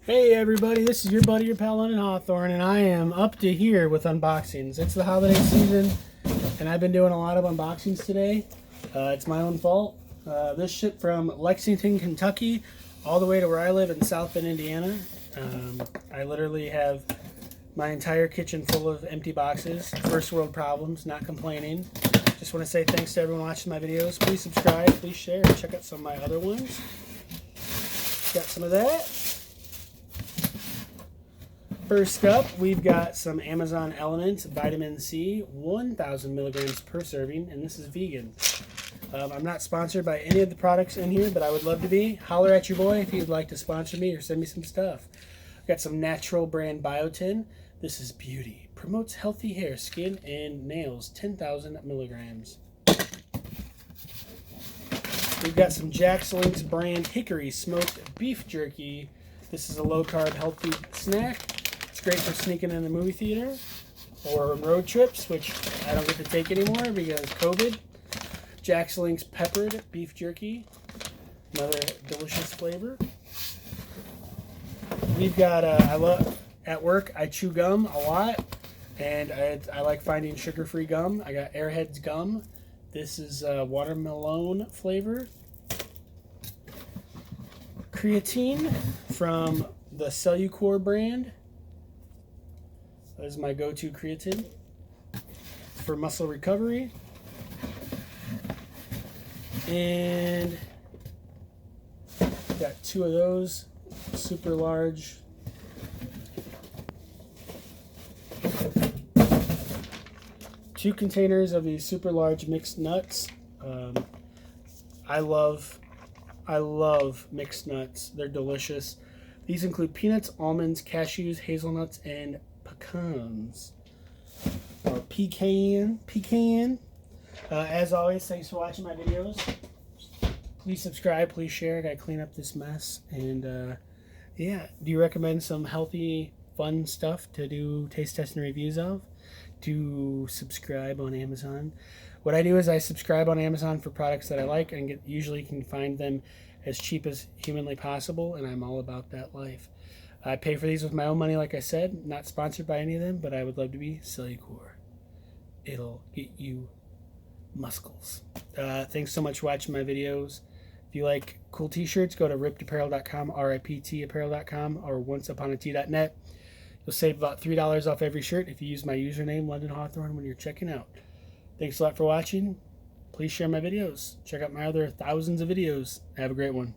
Hey everybody, this is your buddy, your pal London Hawthorne, and I am up to here with unboxings. It's the holiday season, and I've been doing a lot of unboxings today. It's my own fault. This shipped from Lexington, Kentucky, all the way to where I live in South Bend, Indiana. I literally have my entire kitchen full of empty boxes. First world problems, not complaining. Just want to say thanks to everyone watching my videos. Please subscribe, please share, and check out some of my other ones. Got some of that. First up, we've got some Amazon Elements Vitamin C, 1,000 milligrams per serving, and this is vegan. I'm not sponsored by any of the products in here, but I would love to be. Holler at your boy if you'd like to sponsor me or send me some stuff. I've got some natural brand Biotin. This is beauty. Promotes healthy hair, skin, and nails, 10,000 milligrams. We've got some Jack's Link's brand Hickory Smoked beef jerky. This is a low-carb, healthy snack. It's great for sneaking in the movie theater or road trips, which I don't get to take anymore because COVID. Jack's Link's peppered beef jerky, another delicious flavor. We've got at work I chew gum a lot, and I like finding sugar-free gum. I got Airheads gum. This is watermelon flavor. Creatine from the Cellucor brand. That is my go-to creatine for muscle recovery. And got two of those super large two containers of these super large mixed nuts. I love mixed nuts. They're delicious. These include peanuts, almonds, cashews, hazelnuts, and pecans. Or pecan. As always, thanks for watching my videos. Please subscribe, please share. I gotta clean up this mess. And yeah, do you recommend some healthy, fun stuff to do taste test and reviews of? Do subscribe on Amazon. What I do is I subscribe on Amazon for products that I like and usually can find them as cheap as humanly possible, and I'm all about that life. I pay for these with my own money, like I said. Not sponsored by any of them, but I would love to be. Cellucor. It'll get you muscles. Thanks so much for watching my videos. If you like cool t-shirts, go to riptapparel.com, riptapparel.com, or onceuponat.net. You'll save about $3 off every shirt if you use my username, London Hawthorne, when you're checking out. Thanks a lot for watching. Please share my videos. Check out my other thousands of videos. Have a great one.